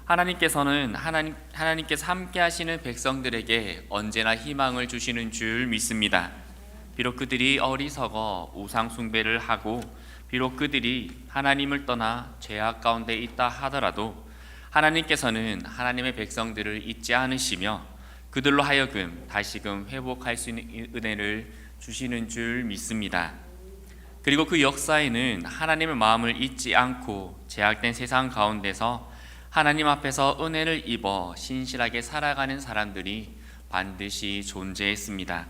하나님께서 함께 하시는 백성들에게 언제나 희망을 주시는 줄 믿습니다. 비록 그들이 어리석어 우상 숭배를 하고 비록 그들이 하나님을 떠나 죄악 가운데 있다 하더라도 하나님께서는 하나님의 백성들을 잊지 않으시며 그들로 하여금 다시금 회복할 수 있는 은혜를 주시는 줄 믿습니다. 그리고 그 역사에는 하나님의 마음을 잊지 않고 죄악된 세상 가운데서 하나님 앞에서 은혜를 입어 신실하게 살아가는 사람들이 반드시 존재했습니다.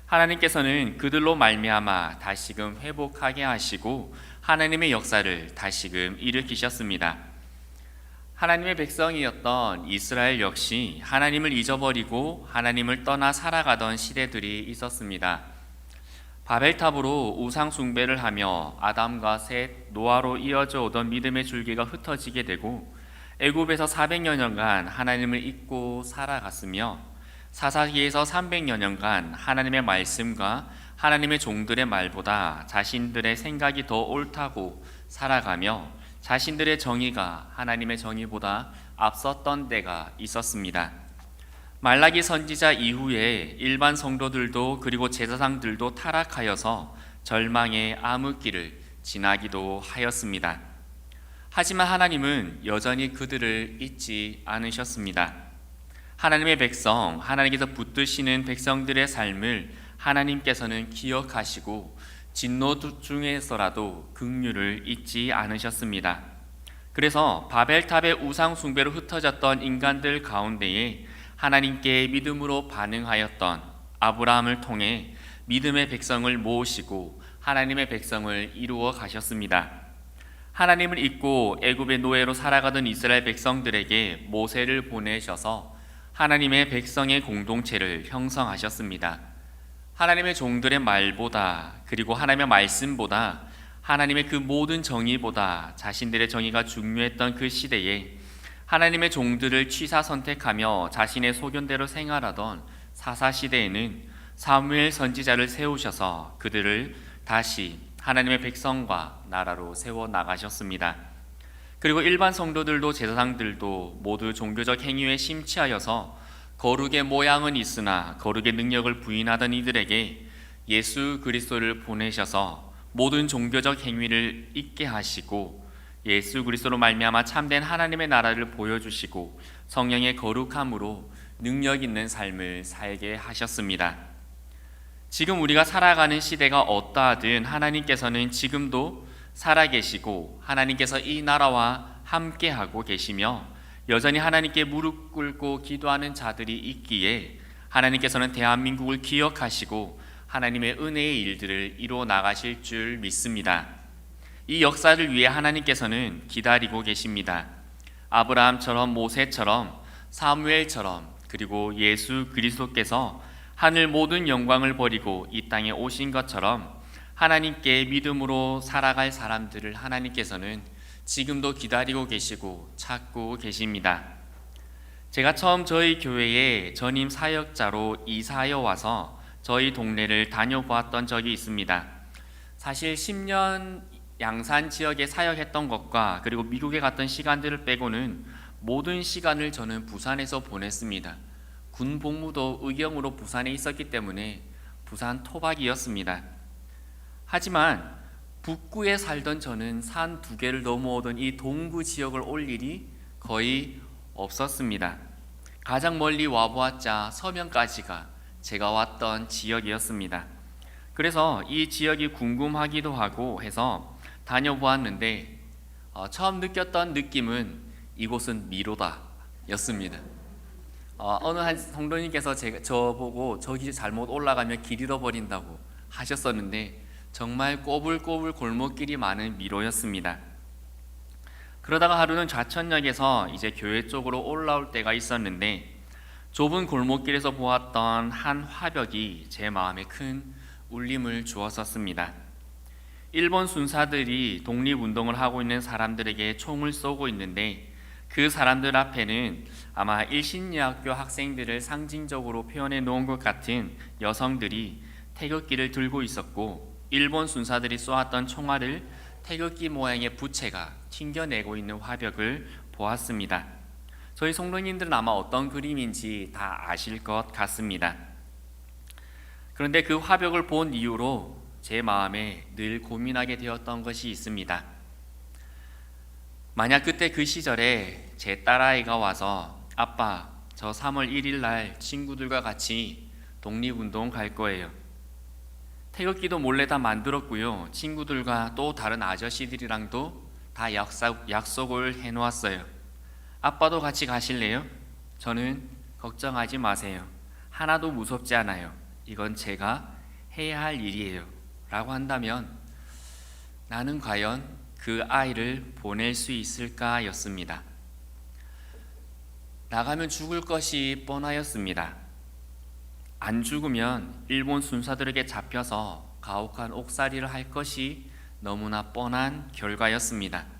하나님께서는 그들로 말미암아 다시금 회복하게 하시고 하나님의 역사를 다시금 일으키셨습니다. 하나님의 백성이었던 이스라엘 역시 하나님을 잊어버리고 하나님을 떠나 살아가던 시대들이 있었습니다. 바벨탑으로 우상 숭배를 하며 아담과 셋, 노아로 이어져 오던 믿음의 줄기가 흩어지게 되고 애굽에서 400여 년간 하나님을 잊고 살아갔으며 사사기에서 300여 년간 하나님의 말씀과 하나님의 종들의 말보다 자신들의 생각이 더 옳다고 살아가며 자신들의 정의가 하나님의 정의보다 앞섰던 때가 있었습니다. 말라기 선지자 이후에 일반 성도들도 그리고 제사장들도 타락하여서 절망의 암흑기를 지나기도 하였습니다. 하지만 하나님은 여전히 그들을 잊지 않으셨습니다. 하나님의 백성, 하나님께서 붙드시는 백성들의 삶을 하나님께서는 기억하시고 진노 중에서라도 긍휼을 잊지 않으셨습니다. 그래서 바벨탑의 우상 숭배로 흩어졌던 인간들 가운데에 하나님께 믿음으로 반응하였던 아브라함을 통해 믿음의 백성을 모으시고 하나님의 백성을 이루어 가셨습니다. 하나님을 잊고 애굽의 노예로 살아가던 이스라엘 백성들에게 모세를 보내셔서 하나님의 백성의 공동체를 형성하셨습니다. 하나님의 종들의 말보다 그리고 하나님의 말씀보다 하나님의 그 모든 정의보다 자신들의 정의가 중요했던 그 시대에 하나님의 종들을 취사 선택하며 자신의 소견대로 생활하던 사사시대에는 사무엘 선지자를 세우셔서 그들을 다시 하나님의 백성과 나라로 세워나가셨습니다. 그리고 일반 성도들도 제사장들도 모두 종교적 행위에 심취하여서 거룩의 모양은 있으나 거룩의 능력을 부인하던 이들에게 예수 그리스도를 보내셔서 모든 종교적 행위를 잊게 하시고 예수 그리스도로 말미암아 참된 하나님의 나라를 보여주시고 성령의 거룩함으로 능력 있는 삶을 살게 하셨습니다. 지금 우리가 살아가는 시대가 어떠하든 하나님께서는 지금도 살아계시고 하나님께서 이 나라와 함께하고 계시며 여전히 하나님께 무릎 꿇고 기도하는 자들이 있기에 하나님께서는 대한민국을 기억하시고 하나님의 은혜의 일들을 이루어 나가실 줄 믿습니다. 이 역사를 위해 하나님께서는 기다리고 계십니다. 아브라함처럼 모세처럼 사무엘처럼 그리고 예수 그리스도께서 하늘 모든 영광을 버리고 이 땅에 오신 것처럼 하나님께 믿음으로 살아갈 사람들을 하나님께서는 지금도 기다리고 계시고 찾고 계십니다. 제가 처음 저희 교회에 전임 사역자로 이사하여 와서 저희 동네를 다녀보았던 적이 있습니다. 사실 10년 양산 지역에 사역했던 것과 그리고 미국에 갔던 시간들을 빼고는 모든 시간을 저는 부산에서 보냈습니다. 군 복무도 의경으로 부산에 있었기 때문에 부산 토박이었습니다. 하지만 북구에 살던 저는 산 2개를 넘어오던 이 동구 지역을 올 일이 거의 없었습니다. 가장 멀리 와보았자 서면까지가 제가 왔던 지역이었습니다. 그래서 이 지역이 궁금하기도 하고 해서 다녀보았는데 처음 느꼈던 느낌은 이곳은 미로다 였습니다. 어느 한 성도님께서 저보고 저기 잘못 올라가면 길 잃어버린다고 하셨었는데 정말 꼬불꼬불 골목길이 많은 미로였습니다. 그러다가 하루는 좌천역에서 이제 교회 쪽으로 올라올 때가 있었는데 좁은 골목길에서 보았던 한 화벽이 제 마음에 큰 울림을 주었었습니다. 일본 순사들이 독립운동을 하고 있는 사람들에게 총을 쏘고 있는데 그 사람들 앞에는 아마 일신여학교 학생들을 상징적으로 표현해 놓은 것 같은 여성들이 태극기를 들고 있었고 일본 순사들이 쏘았던 총알을 태극기 모양의 부채가 튕겨내고 있는 화벽을 보았습니다. 저희 성도님들은 아마 어떤 그림인지 다 아실 것 같습니다. 그런데 그 화벽을 본 이후로 제 마음에 늘 고민하게 되었던 것이 있습니다. 만약 그때 그 시절에 제 딸아이가 와서 아빠, 저 3월 1일 날 친구들과 같이 독립운동 갈 거예요. 태극기도 몰래 다 만들었고요. 친구들과 또 다른 아저씨들이랑도 다 약속을 해놓았어요. 아빠도 같이 가실래요? 저는 걱정하지 마세요. 하나도 무섭지 않아요. 이건 제가 해야 할 일이에요. 라고 한다면 나는 과연 그 아이를 보낼 수 있을까 였습니다. 나가면 죽을 것이 뻔하였습니다. 안 죽으면 일본 순사들에게 잡혀서 가혹한 옥살이를 할 것이 너무나 뻔한 결과였습니다.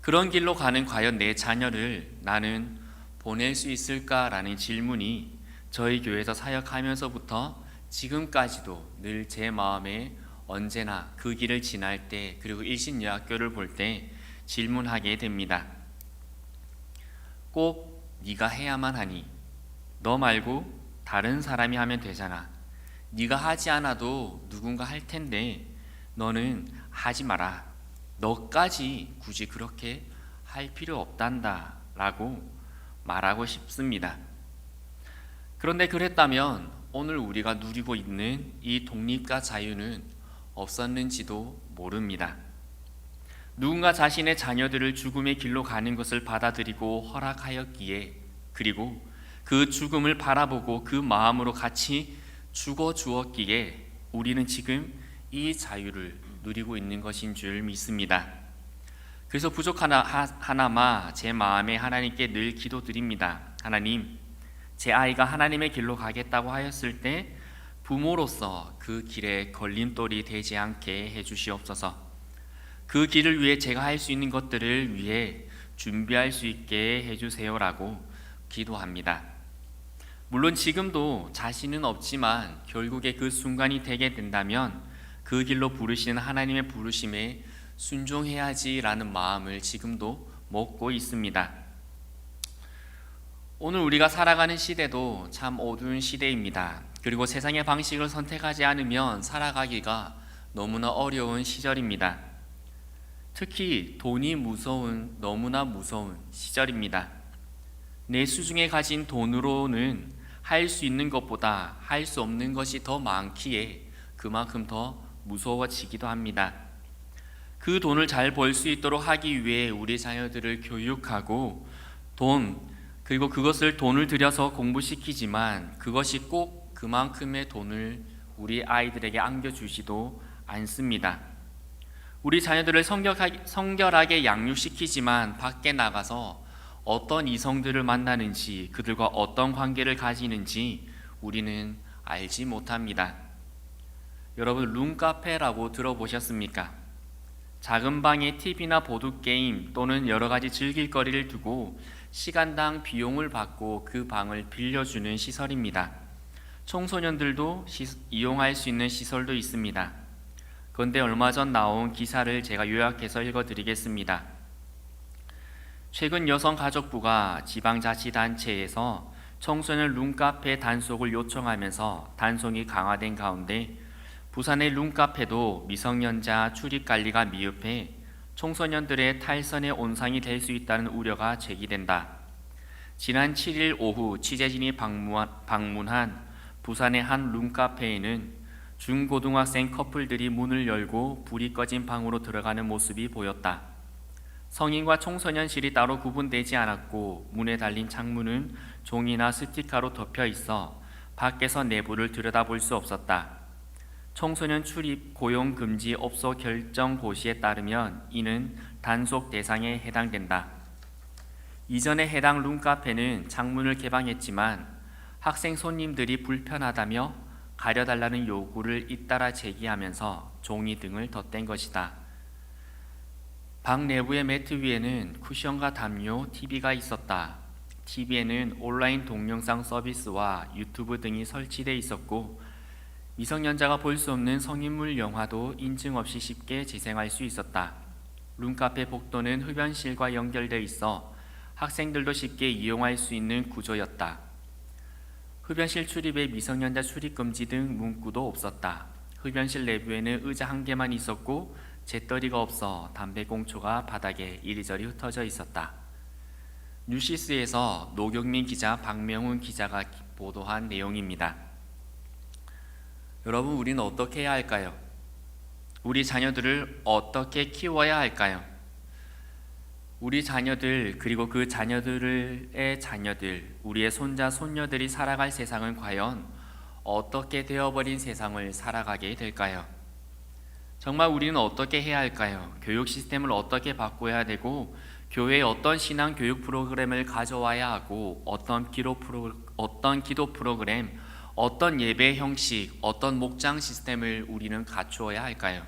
그런 길로 가는 과연 내 자녀를 나는 보낼 수 있을까라는 질문이 저희 교회에서 사역하면서부터 지금까지도 늘 제 마음에 언제나 그 길을 지날 때 그리고 일신여학교를 볼 때 질문하게 됩니다. 꼭 네가 해야만 하니? 너 말고 다른 사람이 하면 되잖아. 네가 하지 않아도 누군가 할 텐데 너는 하지 마라. 너까지 굳이 그렇게 할 필요 없단다 라고 말하고 싶습니다. 그런데 그랬다면 오늘 우리가 누리고 있는 이 독립과 자유는 없었는지도 모릅니다. 누군가 자신의 자녀들을 죽음의 길로 가는 것을 받아들이고 허락하였기에, 그리고 그 죽음을 바라보고 그 마음으로 같이 죽어 주었기에 우리는 지금 이 자유를 누리고 있는 것인 줄 믿습니다. 그래서 부족하나마 제 마음에 하나님께 늘 기도드립니다. 하나님, 제 아이가 하나님의 길로 가겠다고 하였을 때 부모로서 그 길에 걸림돌이 되지 않게 해주시옵소서. 그 길을 위해 제가 할 수 있는 것들을 위해 준비할 수 있게 해주세요라고 기도합니다. 물론 지금도 자신은 없지만 결국에 그 순간이 되게 된다면 그 길로 부르시는 하나님의 부르심에 순종해야지라는 마음을 지금도 먹고 있습니다. 오늘 우리가 살아가는 시대도 참 어두운 시대입니다. 그리고 세상의 방식을 선택하지 않으면 살아가기가 너무나 어려운 시절입니다. 특히 돈이 너무나 무서운 시절입니다. 내 수중에 가진 돈으로는 할 수 있는 것보다 할 수 없는 것이 더 많기에 그만큼 더 무서워지기도 합니다. 그 돈을 잘 벌 수 있도록 하기 위해 우리 자녀들을 교육하고 그리고 그것을 돈을 들여서 공부시키지만 그것이 꼭 그만큼의 돈을 우리 아이들에게 안겨주지도 않습니다. 우리 자녀들을 성결하게 양육시키지만 밖에 나가서 어떤 이성들을 만나는지 그들과 어떤 관계를 가지는지 우리는 알지 못합니다. 여러분, 룸카페라고 들어보셨습니까? 작은 방에 TV나 보드게임 또는 여러 가지 즐길 거리를 두고 시간당 비용을 받고 그 방을 빌려주는 시설입니다. 청소년들도 이용할 수 있는 시설도 있습니다. 그런데 얼마 전 나온 기사를 제가 요약해서 읽어드리겠습니다. 최근 여성가족부가 지방자치단체에서 청소년 룸카페 단속을 요청하면서 단속이 강화된 가운데 부산의 룸카페도 미성년자 출입관리가 미흡해 청소년들의 탈선의 온상이 될 수 있다는 우려가 제기된다. 지난 7일 오후 취재진이 방문한 부산의 한 룸카페에는 중고등학생 커플들이 문을 열고 불이 꺼진 방으로 들어가는 모습이 보였다. 성인과 청소년실이 따로 구분되지 않았고 문에 달린 창문은 종이나 스티커로 덮여 있어 밖에서 내부를 들여다볼 수 없었다. 청소년 출입 고용 금지 업소 결정 고시에 따르면 이는 단속 대상에 해당된다. 이전에 해당 룸카페는 창문을 개방했지만 학생 손님들이 불편하다며 가려달라는 요구를 잇따라 제기하면서 종이 등을 덧댄 것이다. 방 내부의 매트 위에는 쿠션과 담요, TV가 있었다. TV에는 온라인 동영상 서비스와 유튜브 등이 설치되어 있었고 미성년자가 볼 수 없는 성인물 영화도 인증 없이 쉽게 재생할 수 있었다. 룸카페 복도는 흡연실과 연결되어 있어 학생들도 쉽게 이용할 수 있는 구조였다. 흡연실 출입에 미성년자 출입 금지 등 문구도 없었다. 흡연실 내부에는 의자 한 개만 있었고 재떨이가 없어 담배 꽁초가 바닥에 이리저리 흩어져 있었다. 뉴시스에서 노경민 기자, 박명훈 기자가 보도한 내용입니다. 여러분, 우리는 어떻게 해야 할까요? 우리 자녀들을 어떻게 키워야 할까요? 우리 자녀들, 그리고 그 자녀들의 자녀들, 우리의 손자, 손녀들이 살아갈 세상은 과연 어떻게 되어버린 세상을 살아가게 될까요? 정말 우리는 어떻게 해야 할까요? 교육 시스템을 어떻게 바꿔야 되고, 교회에 어떤 신앙 교육 프로그램을 가져와야 하고, 어떤 기도 프로그램, 어떤 예배 형식, 어떤 목장 시스템을 우리는 갖추어야 할까요?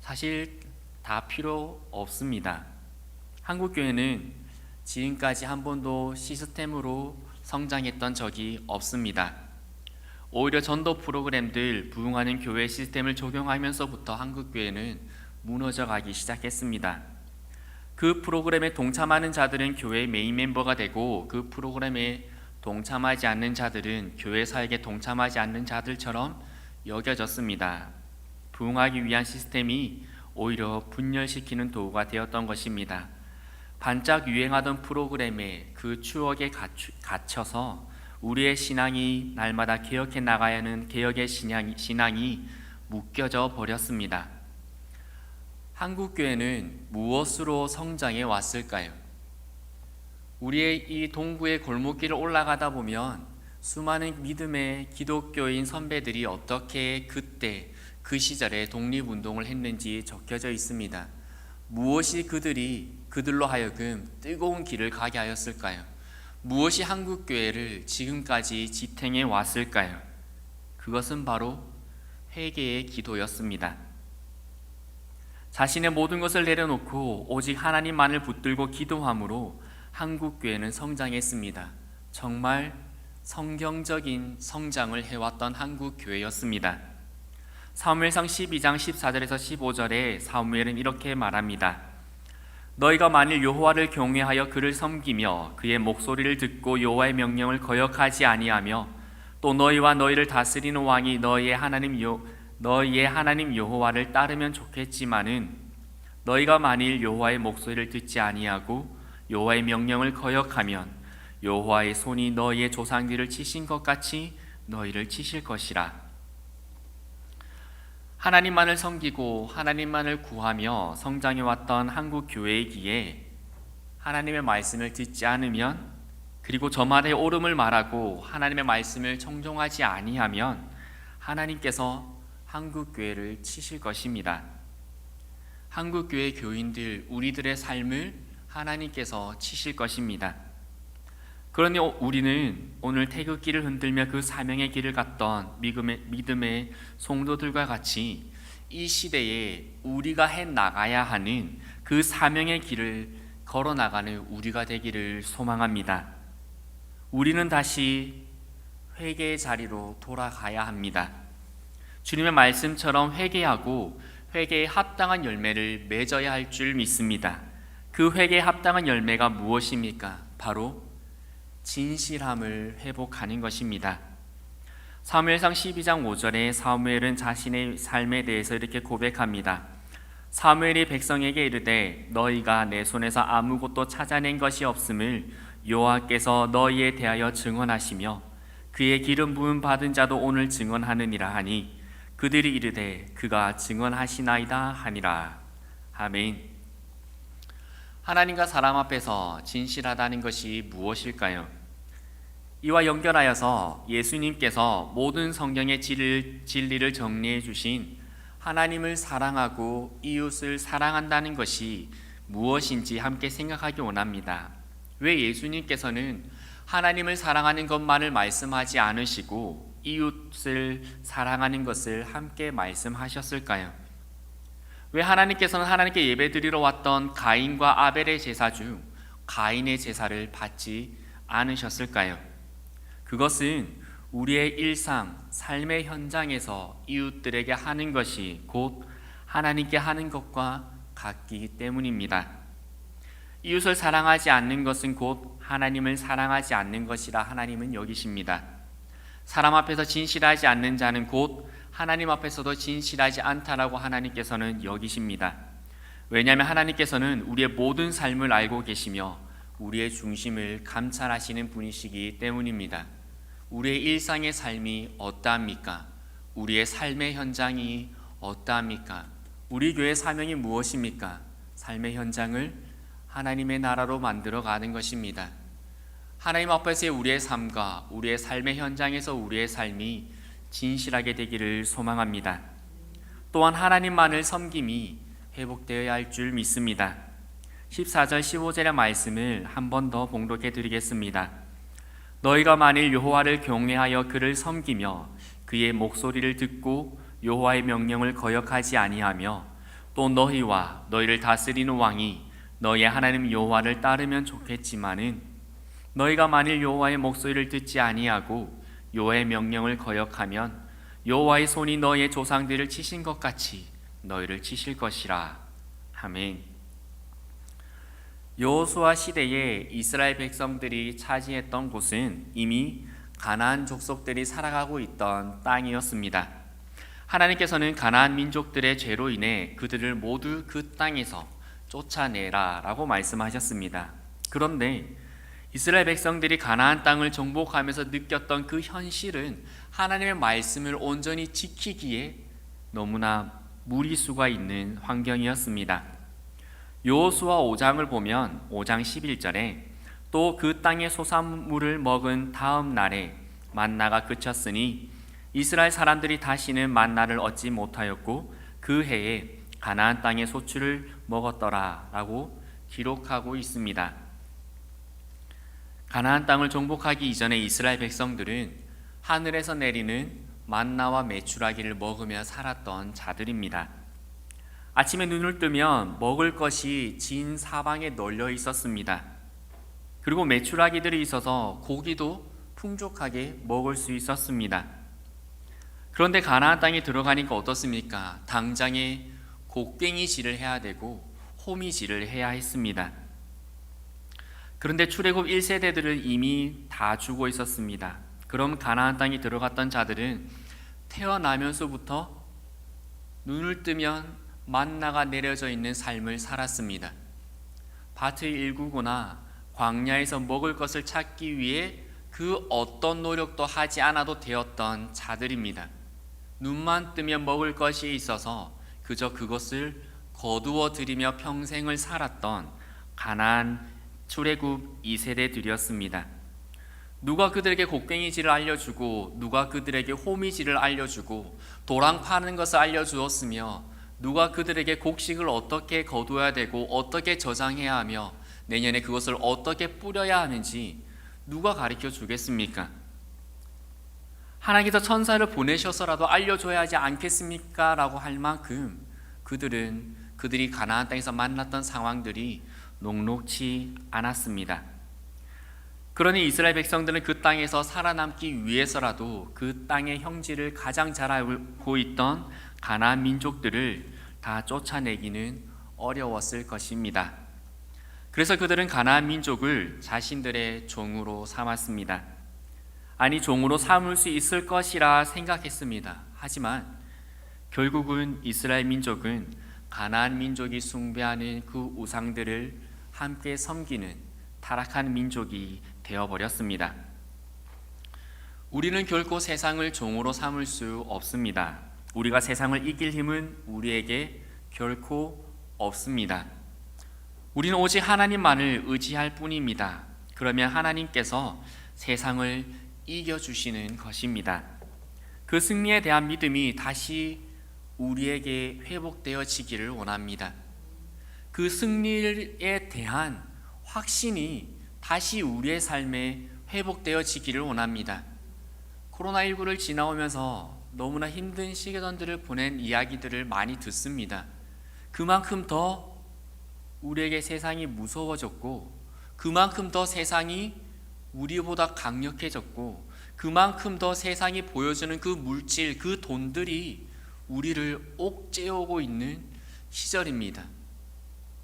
사실 다 필요 없습니다. 한국교회는 지금까지 한 번도 시스템으로 성장했던 적이 없습니다. 오히려 전도 프로그램들, 부흥하는 교회 시스템을 적용하면서부터 한국교회는 무너져 가기 시작했습니다. 그 프로그램에 동참하는 자들은 교회의 메인 멤버가 되고, 그 프로그램에 동참하지 않는 자들은 교회 사역에 동참하지 않는 자들처럼 여겨졌습니다. 부흥하기 위한 시스템이 오히려 분열시키는 도구가 되었던 것입니다. 반짝 유행하던 프로그램에 그 추억에 갇혀서 우리의 신앙이 날마다 개혁해 나가야 하는 개혁의 신앙이 묶여져 버렸습니다. 한국교회는 무엇으로 성장해 왔을까요? 우리의 이 동구의 골목길을 올라가다 보면 수많은 믿음의 기독교인 선배들이 어떻게 그때 그 시절에 독립운동을 했는지 적혀져 있습니다. 무엇이 그들로 하여금 뜨거운 길을 가게 하였을까요? 무엇이 한국교회를 지금까지 지탱해 왔을까요? 그것은 바로 회개의 기도였습니다. 자신의 모든 것을 내려놓고 오직 하나님만을 붙들고 기도함으로 한국교회는 성장했습니다. 정말 성경적인 성장을 해왔던 한국교회였습니다. 사무엘상 12장 14절에서 15절에 사무엘은 이렇게 말합니다. 너희가 만일 여호와를 경외하여 그를 섬기며 그의 목소리를 듣고 여호와의 명령을 거역하지 아니하며 또 너희와 너희를 다스리는 왕이 너희의 하나님 여호와를 따르면 좋겠지만은 너희가 만일 여호와의 목소리를 듣지 아니하고 여호와의 명령을 거역하면 여호와의 손이 너희의 조상들을 치신 것 같이 너희를 치실 것이라. 하나님만을 섬기고 하나님만을 구하며 성장해왔던 한국 교회이기에 하나님의 말씀을 듣지 않으면, 그리고 저마다의 옳음을 말하고 하나님의 말씀을 청종하지 아니하면 하나님께서 한국 교회를 치실 것입니다. 한국 교회 교인들, 우리들의 삶을 하나님께서 치실 것입니다. 그러니 우리는 오늘 태극기를 흔들며 그 사명의 길을 갔던 믿음의 성도들과 같이 이 시대에 우리가 해나가야 하는 그 사명의 길을 걸어나가는 우리가 되기를 소망합니다. 우리는 다시 회개의 자리로 돌아가야 합니다. 주님의 말씀처럼 회개하고 회개에 합당한 열매를 맺어야 할 줄 믿습니다. 그 회개에 합당한 열매가 무엇입니까? 바로 진실함을 회복하는 것입니다. 사무엘상 12장 5절에 사무엘은 자신의 삶에 대해서 이렇게 고백합니다. 사무엘이 백성에게 이르되 너희가 내 손에서 아무것도 찾아낸 것이 없음을 여호와께서 너희에 대하여 증언하시며 그의 기름 부음 받은 자도 오늘 증언하느니라 하니 그들이 이르되 그가 증언하시나이다 하니라. 아멘. 하나님과 사람 앞에서 진실하다는 것이 무엇일까요? 이와 연결하여서 예수님께서 모든 성경의 진리를 정리해 주신 하나님을 사랑하고 이웃을 사랑한다는 것이 무엇인지 함께 생각하기 원합니다. 왜 예수님께서는 하나님을 사랑하는 것만을 말씀하지 않으시고 이웃을 사랑하는 것을 함께 말씀하셨을까요? 왜 하나님께서는 하나님께 예배드리러 왔던 가인과 아벨의 제사 중 가인의 제사를 받지 않으셨을까요? 그것은 우리의 일상, 삶의 현장에서 이웃들에게 하는 것이 곧 하나님께 하는 것과 같기 때문입니다. 이웃을 사랑하지 않는 것은 곧 하나님을 사랑하지 않는 것이라 하나님은 여기십니다. 사람 앞에서 진실하지 않는 자는 곧 하나님 앞에서도 진실하지 않다라고 하나님께서는 여기십니다. 왜냐하면 하나님께서는 우리의 모든 삶을 알고 계시며 우리의 중심을 감찰하시는 분이시기 때문입니다. 우리의 일상의 삶이 어떠합니까? 우리의 삶의 현장이 어떠합니까? 우리 교회의 사명이 무엇입니까? 삶의 현장을 하나님의 나라로 만들어가는 것입니다. 하나님 앞에서의 우리의 삶과 우리의 삶의 현장에서 우리의 삶이 진실하게 되기를 소망합니다. 또한 하나님만을 섬김이 회복되어야 할 줄 믿습니다. 14절 15절의 말씀을 한 번 더 봉독해 드리겠습니다. 너희가 만일 여호와를 경외하여 그를 섬기며 그의 목소리를 듣고 여호와의 명령을 거역하지 아니하며 또 너희와 너희를 다스리는 왕이 너희의 하나님 여호와를 따르면 좋겠지만은 너희가 만일 여호와의 목소리를 듣지 아니하고 여호와의 명령을 거역하면 여호와의 손이 너희의 조상들을 치신 것 같이 너희를 치실 것이라. 아멘. 여호수아 시대에 이스라엘 백성들이 차지했던 곳은 이미 가나안 족속들이 살아가고 있던 땅이었습니다. 하나님께서는 가나안 민족들의 죄로 인해 그들을 모두 그 땅에서 쫓아내라 라고 말씀하셨습니다. 그런데 이스라엘 백성들이 가나안 땅을 정복하면서 느꼈던 그 현실은 하나님의 말씀을 온전히 지키기에 너무나 무리수가 있는 환경이었습니다. 여호수아 5장을 보면 5장 11절에 또 그 땅의 소산물을 먹은 다음 날에 만나가 그쳤으니 이스라엘 사람들이 다시는 만나를 얻지 못하였고 그 해에 가나안 땅의 소출을 먹었더라 라고 기록하고 있습니다. 가나안 땅을 정복하기 이전에 이스라엘 백성들은 하늘에서 내리는 만나와 메추라기를 먹으며 살았던 자들입니다. 아침에 눈을 뜨면 먹을 것이 진 사방에 널려 있었습니다. 그리고 메추라기들이 있어서 고기도 풍족하게 먹을 수 있었습니다. 그런데 가나안 땅에 들어가니까 어떻습니까? 당장에 곡괭이질을 해야 되고 호미질을 해야 했습니다. 그런데 출애굽 1세대들을 이미 다 죽어 있었습니다. 그럼 가나안 땅에 들어갔던 자들은 태어나면서부터 눈을 뜨면 만나가 내려져 있는 삶을 살았습니다. 밭을 일구거나 광야에서 먹을 것을 찾기 위해 그 어떤 노력도 하지 않아도 되었던 자들입니다. 눈만 뜨면 먹을 것이 있어서 그저 그것을 거두어 들이며 평생을 살았던 가나안 출애굽 2세대들이었습니다. 누가 그들에게 곡괭이질을 알려주고 누가 그들에게 호미질을 알려주고 도랑 파는 것을 알려주었으며 누가 그들에게 곡식을 어떻게 거두어야 되고 어떻게 저장해야 하며 내년에 그것을 어떻게 뿌려야 하는지 누가 가르쳐 주겠습니까? 하나님께서 천사를 보내셔서라도 알려줘야 하지 않겠습니까? 라고 할 만큼 그들이 가나안 땅에서 만났던 상황들이 녹록치 않았습니다. 그러니 이스라엘 백성들은 그 땅에서 살아남기 위해서라도 그 땅의 형질을 가장 잘 알고 있던 가나안 민족들을 다 쫓아내기는 어려웠을 것입니다. 그래서 그들은 가나안 민족을 자신들의 종으로 삼았습니다. 아니, 종으로 삼을 수 있을 것이라 생각했습니다. 하지만 결국은 이스라엘 민족은 가나안 민족이 숭배하는 그 우상들을 함께 섬기는 타락한 민족이 되어버렸습니다. 우리는 결코 세상을 종으로 삼을 수 없습니다. 우리가 세상을 이길 힘은 우리에게 결코 없습니다. 우리는 오직 하나님만을 의지할 뿐입니다. 그러면 하나님께서 세상을 이겨주시는 것입니다. 그 승리에 대한 믿음이 다시 우리에게 회복되어지기를 원합니다. 그 승리에 대한 확신이 다시 우리의 삶에 회복되어지기를 원합니다. 코로나19를 지나오면서 너무나 힘든 시기들을 보낸 이야기들을 많이 듣습니다. 그만큼 더 우리에게 세상이 무서워졌고 그만큼 더 세상이 우리보다 강력해졌고 그만큼 더 세상이 보여주는 그 물질, 그 돈들이 우리를 옥죄어오고 있는 시절입니다.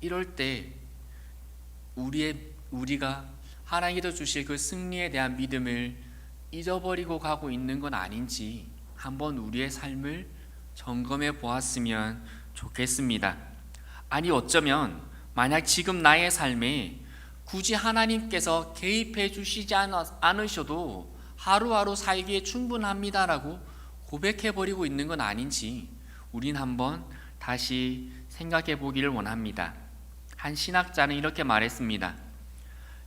이럴 때 우리가 하나님께서 주실 그 승리에 대한 믿음을 잊어버리고 가고 있는 건 아닌지 한번 우리의 삶을 점검해 보았으면 좋겠습니다. 아니 어쩌면 만약 지금 나의 삶에 굳이 하나님께서 개입해 주시지 않으셔도 하루하루 살기에 충분합니다라고 고백해 버리고 있는 건 아닌지 우린 한번 다시 생각해 보기를 원합니다. 한 신학자는 이렇게 말했습니다.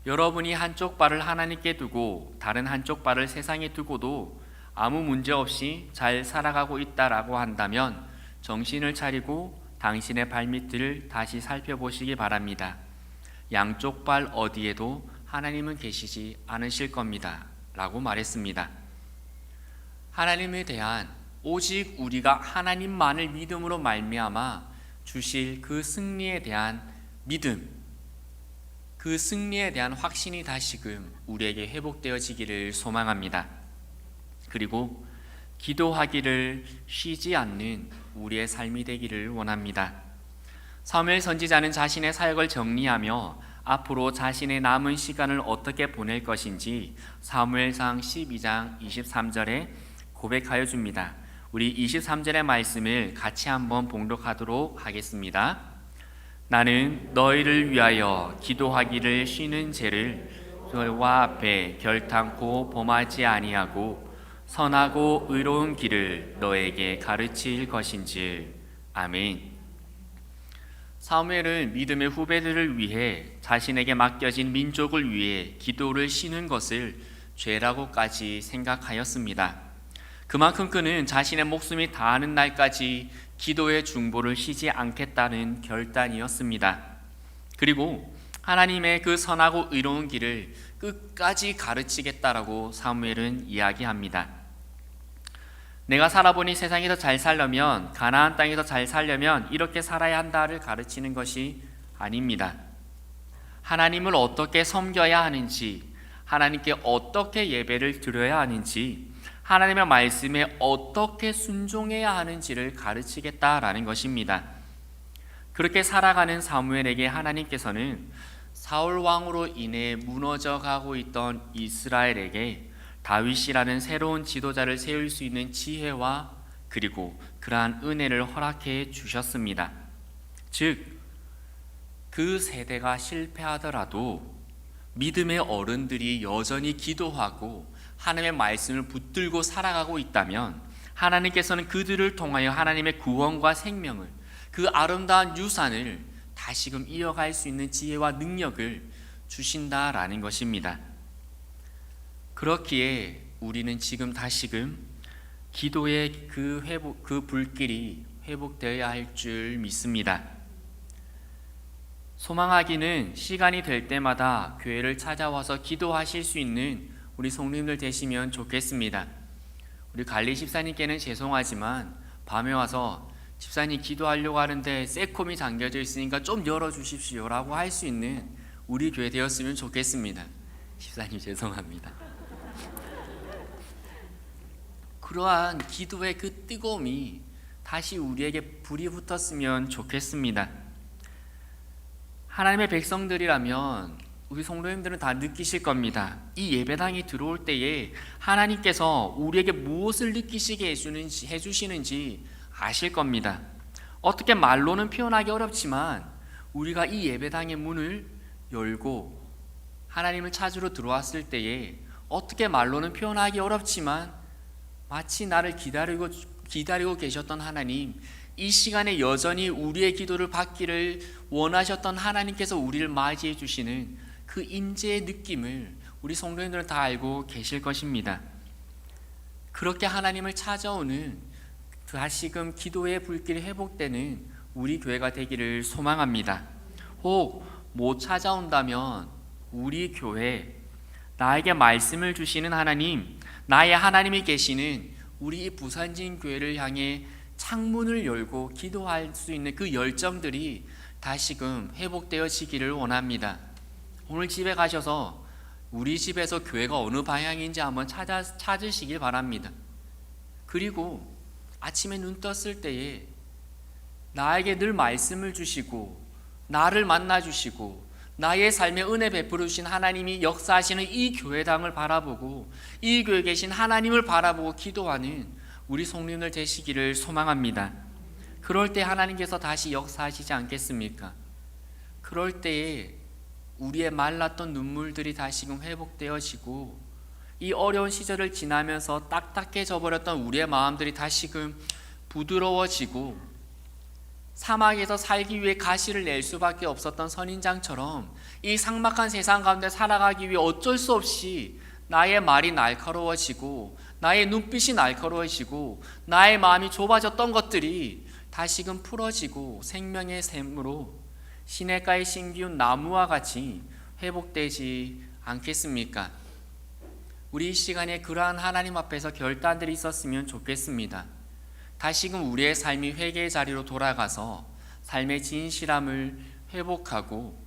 여러분이 한쪽 발을 하나님께 두고 다른 한쪽 발을 세상에 두고도 아무 문제 없이 잘 살아가고 있다라고 한다면 정신을 차리고 당신의 발밑을 다시 살펴보시기 바랍니다. 양쪽 발 어디에도 하나님은 계시지 않으실 겁니다. 라고 말했습니다. 하나님에 대한 오직 우리가 하나님만을 믿음으로 말미암아 주실 그 승리에 대한 믿음, 그 승리에 대한 확신이 다시금 우리에게 회복되어지기를 소망합니다. 그리고 기도하기를 쉬지 않는 우리의 삶이 되기를 원합니다. 사무엘 선지자는 자신의 사역을 정리하며 앞으로 자신의 남은 시간을 어떻게 보낼 것인지 사무엘상 12장 23절에 고백하여 줍니다. 우리 23절의 말씀을 같이 한번 봉독하도록 하겠습니다. 나는 너희를 위하여 기도하기를 쉬는 죄를 너희와 앞에 결탄코 범하지 아니하고 선하고 의로운 길을 너에게 가르칠 것인지. 아멘. 사무엘은 믿음의 후배들을 위해 자신에게 맡겨진 민족을 위해 기도를 쉬는 것을 죄라고까지 생각하였습니다. 그만큼 그는 자신의 목숨이 다하는 날까지 기도의 중보를 쉬지 않겠다는 결단이었습니다. 그리고 하나님의 그 선하고 의로운 길을 끝까지 가르치겠다라고 사무엘은 이야기합니다. 내가 살아보니 세상에서 잘 살려면, 가나안 땅에서 잘 살려면 이렇게 살아야 한다를 가르치는 것이 아닙니다. 하나님을 어떻게 섬겨야 하는지, 하나님께 어떻게 예배를 드려야 하는지, 하나님의 말씀에 어떻게 순종해야 하는지를 가르치겠다라는 것입니다. 그렇게 살아가는 사무엘에게 하나님께서는 사울 왕으로 인해 무너져 가고 있던 이스라엘에게 다윗이라는 새로운 지도자를 세울 수 있는 지혜와 그리고 그러한 은혜를 허락해 주셨습니다. 즉, 그 세대가 실패하더라도 믿음의 어른들이 여전히 기도하고 하나님의 말씀을 붙들고 살아가고 있다면 하나님께서는 그들을 통하여 하나님의 구원과 생명을, 그 아름다운 유산을 다시금 이어갈 수 있는 지혜와 능력을 주신다라는 것입니다. 그렇기에 우리는 지금 다시금 기도의 그 불길이 회복되어야 할 줄 믿습니다. 소망하기는 시간이 될 때마다 교회를 찾아와서 기도하실 수 있는 우리 성도님들 되시면 좋겠습니다. 우리 관리 집사님께는 죄송하지만 밤에 와서 집사님 기도하려고 하는데 새콤이 잠겨져 있으니까 좀 열어주십시오 라고 할 수 있는 우리 교회 되었으면 좋겠습니다. 집사님 죄송합니다. 그러한 기도의 그 뜨거움이 다시 우리에게 불이 붙었으면 좋겠습니다. 하나님의 백성들이라면 우리 성도님들은 다 느끼실 겁니다. 이 예배당이 들어올 때에 하나님께서 우리에게 무엇을 느끼시게 해주시는지 아실 겁니다. 어떻게 말로는 표현하기 어렵지만 우리가 이 예배당의 문을 열고 하나님을 찾으러 들어왔을 때에 어떻게 말로는 표현하기 어렵지만 마치 나를 기다리고 계셨던 하나님, 이 시간에 여전히 우리의 기도를 받기를 원하셨던 하나님께서 우리를 맞이해 주시는 그 임재의 느낌을 우리 성도님들은 다 알고 계실 것입니다. 그렇게 하나님을 찾아오는 다시금 기도의 불길이 회복되는 우리 교회가 되기를 소망합니다. 혹 못 찾아온다면 우리 교회, 나에게 말씀을 주시는 하나님, 나의 하나님이 계시는 우리 부산진 교회를 향해 창문을 열고 기도할 수 있는 그 열정들이 다시금 회복되어지기를 원합니다. 오늘 집에 가셔서 우리 집에서 교회가 어느 방향인지 한번 찾으시길 바랍니다. 그리고 아침에 눈 떴을 때에 나에게 늘 말씀을 주시고 나를 만나 주시고 나의 삶에 은혜 베풀으신 하나님이 역사하시는 이 교회당을 바라보고 이 교회에 계신 하나님을 바라보고 기도하는 우리 성도님들 되시기를 소망합니다. 그럴 때 하나님께서 다시 역사하시지 않겠습니까? 그럴 때에 우리의 말랐던 눈물들이 다시금 회복되어지고 이 어려운 시절을 지나면서 딱딱해져 버렸던 우리의 마음들이 다시금 부드러워지고 사막에서 살기 위해 가시를 낼 수밖에 없었던 선인장처럼 이 삭막한 세상 가운데 살아가기 위해 어쩔 수 없이 나의 말이 날카로워지고 나의 눈빛이 날카로워지고 나의 마음이 좁아졌던 것들이 다시금 풀어지고 생명의 샘으로 시냇가에 심기운 나무와 같이 회복되지 않겠습니까? 우리 이 시간에 그러한 하나님 앞에서 결단들이 있었으면 좋겠습니다. 다시금 우리의 삶이 회개의 자리로 돌아가서 삶의 진실함을 회복하고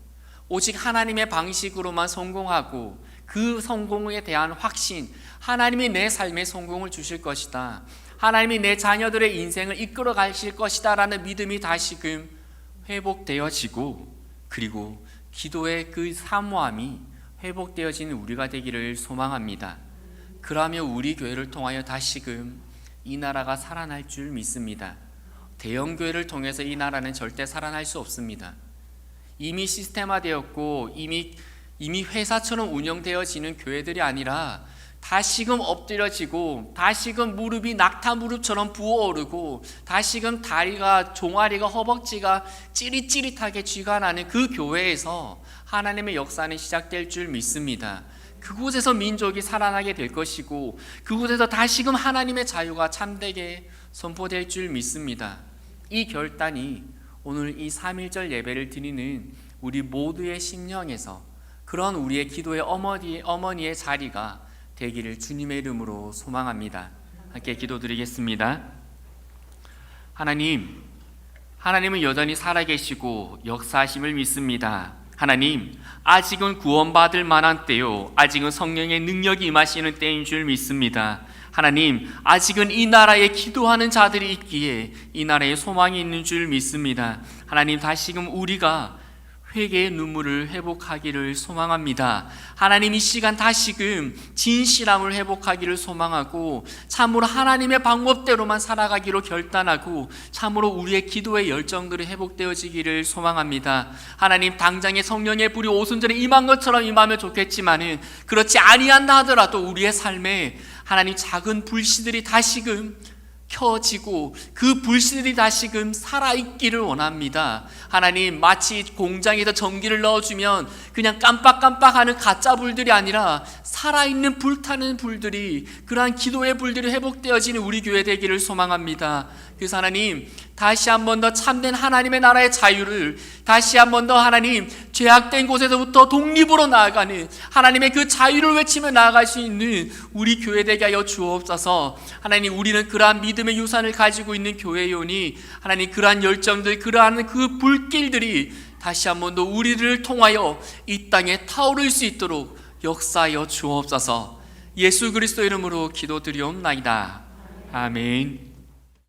오직 하나님의 방식으로만 성공하고 그 성공에 대한 확신, 하나님이 내 삶에 성공을 주실 것이다, 하나님이 내 자녀들의 인생을 이끌어 가실 것이다 라는 믿음이 다시금 회복되어지고 그리고 기도의 그 사모함이 회복되어지는 우리가 되기를 소망합니다. 그러면 우리 교회를 통하여 다시금 이 나라가 살아날 줄 믿습니다. 대형 교회를 통해서 이 나라는 절대 살아날 수 없습니다. 이미 시스템화되었고 이미 회사처럼 운영되어지는 교회들이 아니라 다시금 엎드려지고 다시금 무릎이 낙타 무릎처럼 부어오르고 다시금 다리가 종아리가 허벅지가 찌릿찌릿하게 쥐가 나는 그 교회에서 하나님의 역사는 시작될 줄 믿습니다. 그곳에서 민족이 살아나게 될 것이고 그곳에서 다시금 하나님의 자유가 참되게 선포될 줄 믿습니다. 이 결단이 오늘 이 3.1절 예배를 드리는 우리 모두의 심령에서 그런 우리의 기도의 어머니의 자리가 되기를 주님의 이름으로 소망합니다. 함께 기도드리겠습니다. 하나님은 여전히 살아계시고 역사하심을 믿습니다. 하나님, 아직은 구원받을 만한 때요, 아직은 성령의 능력이 임하시는 때인 줄 믿습니다. 하나님, 아직은 이 나라에 기도하는 자들이 있기에 이 나라에 소망이 있는 줄 믿습니다. 하나님, 다시금 우리가 회개의 눈물을 회복하기를 소망합니다. 하나님, 이 시간 다시금 진실함을 회복하기를 소망하고 참으로 하나님의 방법대로만 살아가기로 결단하고 참으로 우리의 기도의 열정들이 회복되어지기를 소망합니다. 하나님, 당장의 성령의 불이 오순절에 임한 것처럼 임하면 좋겠지만은 그렇지 아니한다 하더라도 우리의 삶에 하나님 작은 불씨들이 다시금 켜지고 그 불씨들이 다시금 살아있기를 원합니다. 하나님, 마치 공장에다 전기를 넣어주면 그냥 깜빡깜빡하는 가짜 불들이 아니라 살아있는 불타는 불들이, 그러한 기도의 불들이 회복되어지는 우리 교회 되기를 소망합니다. 그래서 하나님, 다시 한 번 더 참된 하나님의 나라의 자유를 다시 한 번 더 하나님, 죄악된 곳에서부터 독립으로 나아가는 하나님의 그 자유를 외치며 나아갈 수 있는 우리 교회 되게 하여 주옵소서. 하나님, 우리는 그러한 믿음의 유산을 가지고 있는 교회이오니 하나님, 그러한 열정들, 그러한 그 불길들이 다시 한 번 더 우리를 통하여 이 땅에 타오를 수 있도록 역사하여 주옵소서. 예수 그리스도 이름으로 기도드리옵나이다. 아멘.